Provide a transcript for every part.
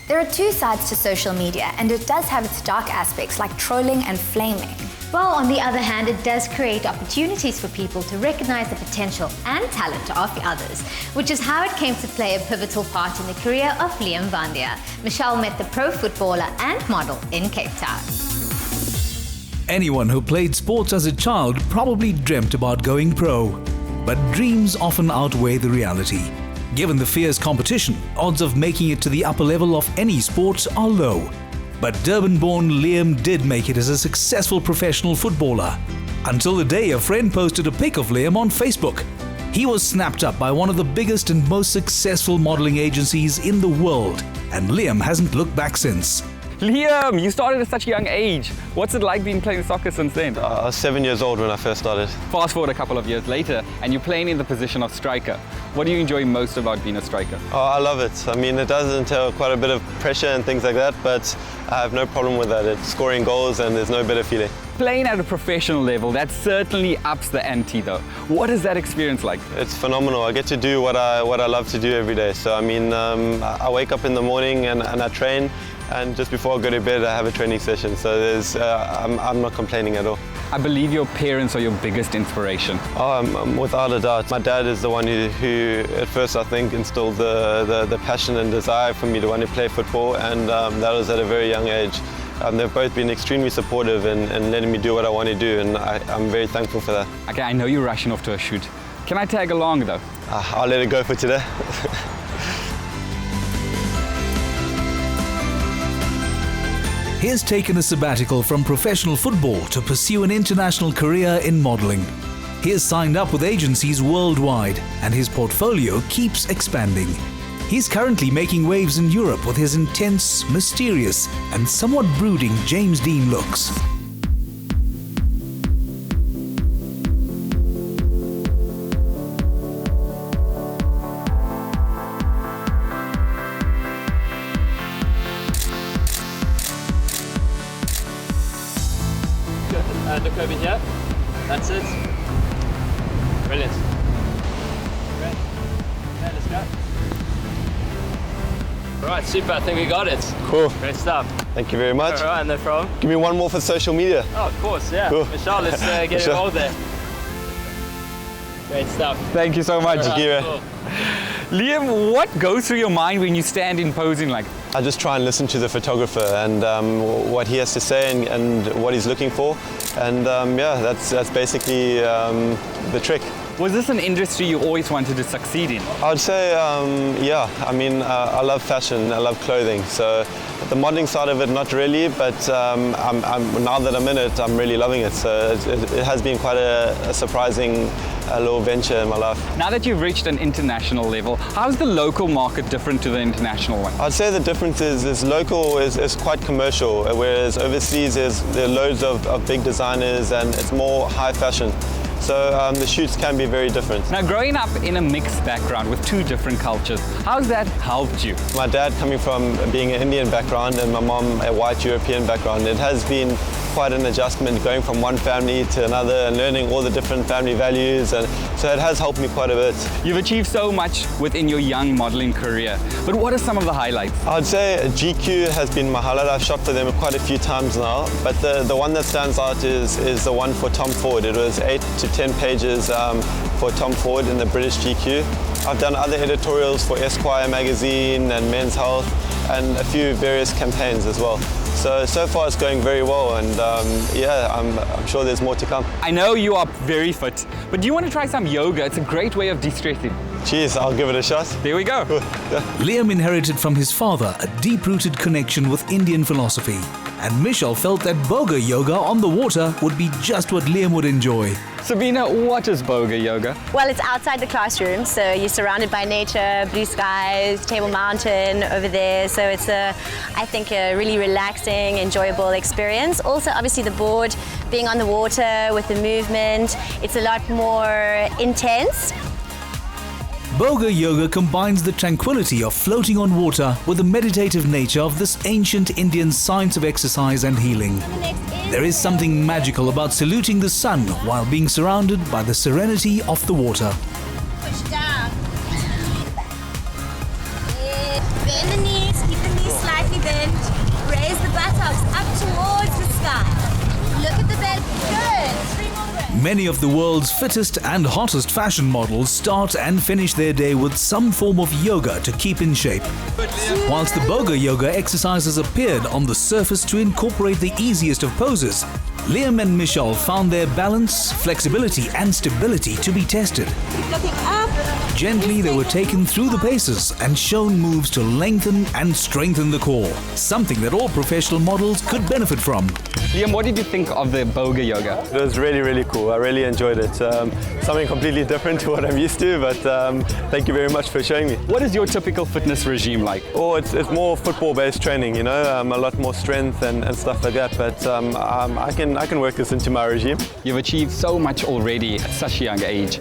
There are two sides to social media, and it does have its dark aspects like trolling and flaming. While on the other hand, it does create opportunities for people to recognize the potential and talent of the others, which is how it came to play a pivotal part in the career of Liam Vandiar. Michelle met the pro footballer and model in Cape Town. Anyone who played sports as a child probably dreamt about going pro. But dreams often outweigh the reality. Given the fierce competition, odds of making it to the upper level of any sport are low. But Durban-born Liam did make it as a successful professional footballer. Until the day a friend posted a pic of Liam on Facebook. He was snapped up by one of the biggest and most successful modeling agencies in the world, and Liam hasn't looked back since. Liam, you started at such a young age. What's it like being playing soccer since then? I was 7 years old when I first started. Fast forward a couple of years later, and you're playing in the position of striker. What do you enjoy most about being a striker? Oh, I love it. I mean, it does entail quite a bit of pressure and things like that, but I have no problem with that. It's scoring goals and there's no better feeling. Playing at a professional level, that certainly ups the ante though. What is that experience like? It's phenomenal. I get to do what I love to do every day. So I mean, I wake up in the morning and I train, and just before I go to bed I have a training session. So I'm not complaining at all. I believe your parents are your biggest inspiration. Oh, without a doubt. My dad is the one who at first I think instilled the passion and desire for me to want to play football, and that was at a very young age. They've both been extremely supportive and letting me do what I want to do, and I'm very thankful for that. Okay, I know you're rushing off to a shoot. Can I tag along though? I'll let it go for today. He has taken a sabbatical from professional football to pursue an international career in modeling. He has signed up with agencies worldwide, and his portfolio keeps expanding. He's currently making waves in Europe with his intense, mysterious, and somewhat brooding James Dean looks. Look over here. That's it. Brilliant. Great. Okay, let's go. All right, super. I think we got it. Cool. Great stuff. Thank you very much. All right, no problem. Give me one more for social media. Oh, of course, yeah. Cool. Michelle, let's get involved there. Great stuff. Thank you so much. Thank you. Cool. Liam, what goes through your mind when you stand in posing like? I just try and listen to the photographer and what he has to say and what he's looking for, and yeah, that's basically the trick. Was this an industry you always wanted to succeed in? I would say, yeah. I mean, I love fashion, I love clothing, so the modeling side of it, not really, but now that I'm in it, I'm really loving it. So it has been quite a surprising little venture in my life. Now that you've reached an international level, how's the local market different to the international one? I'd say the difference is local is quite commercial, whereas overseas there are loads of big designers and it's more high fashion. So the shoots can be very different. Now, growing up in a mixed background with two different cultures, how's that helped you? My dad coming from being an Indian background and my mom a white European background, it has been quite an adjustment going from one family to another and learning all the different family values, and so it has helped me quite a bit. You've achieved so much within your young modeling career, but what are some of the highlights? I'd say GQ has been my highlight. I've shot for them quite a few times now, but the one that stands out is the one for Tom Ford. It was 8 to 10 pages for Tom Ford in the British GQ. I've done other editorials for Esquire magazine and Men's Health and a few various campaigns as well. So far it's going very well, and yeah, I'm sure there's more to come. I know you are very fit, but do you want to try some yoga? It's a great way of de-stressing. Cheers, I'll give it a shot. There we go. Liam inherited from his father a deep-rooted connection with Indian philosophy, and Michelle felt that boga yoga on the water would be just what Liam would enjoy. Sabina, what is boga yoga? Well, it's outside the classroom, so you're surrounded by nature, blue skies, Table Mountain over there. So it's I think a really relaxing, enjoyable experience. Also, obviously the board, being on the water with the movement, it's a lot more intense. Boga yoga combines the tranquility of floating on water with the meditative nature of this ancient Indian science of exercise and healing. There is something magical about saluting the sun while being surrounded by the serenity of the water. Push down. Bend the knees, keep the knees slightly Many of the world's fittest and hottest fashion models start and finish their day with some form of yoga to keep in shape. Whilst the Boga yoga exercises appeared on the surface to incorporate the easiest of poses, Liam and Michelle found their balance, flexibility and stability to be tested. Gently, they were taken through the paces and shown moves to lengthen and strengthen the core, something that all professional models could benefit from. Liam, what did you think of the Boga yoga? It was really, really cool. I really enjoyed it. Something completely different to what I'm used to, but thank you very much for showing me. What is your typical fitness regime like? Oh, it's more football-based training, you know, a lot more strength and stuff like that, but I can work this into my regime. You've achieved so much already at such a young age.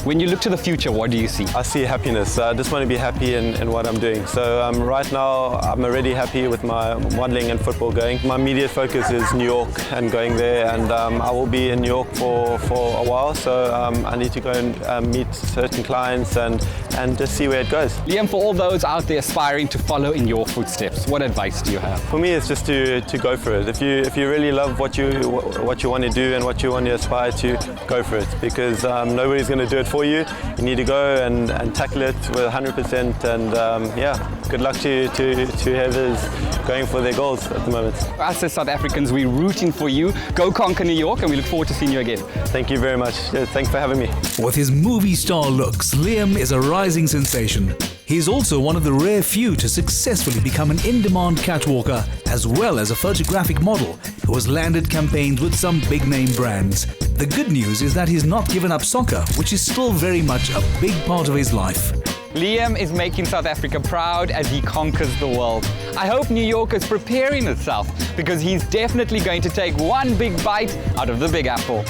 When you look to the future, what do you see? I see happiness. I just want to be happy in what I'm doing. So right now, I'm already happy with my modeling and football going. My immediate focus is New York and going there, and I will be in New York for a while. So I need to go and meet certain clients and just see where it goes. Liam, for all those out there aspiring to follow in your footsteps, what advice do you have? For me, it's just to go for it. If you really love what you want to do and what you want to aspire to, go for it, because nobody's going to do it for you. You need to go and tackle it with 100%, and yeah, good luck to whoever's going for their goals at the moment. Us as South Africans, we're rooting for you. Go conquer New York, and we look forward to seeing you again. Thank you very much. Thanks for having me. With his movie star looks, Liam is a rising sensation. He's also one of the rare few to successfully become an in-demand catwalker, as well as a photographic model who has landed campaigns with some big-name brands. The good news is that he's not given up soccer, which is still very much a big part of his life. Liam is making South Africa proud as he conquers the world. I hope New York is preparing itself, because he's definitely going to take one big bite out of the Big Apple.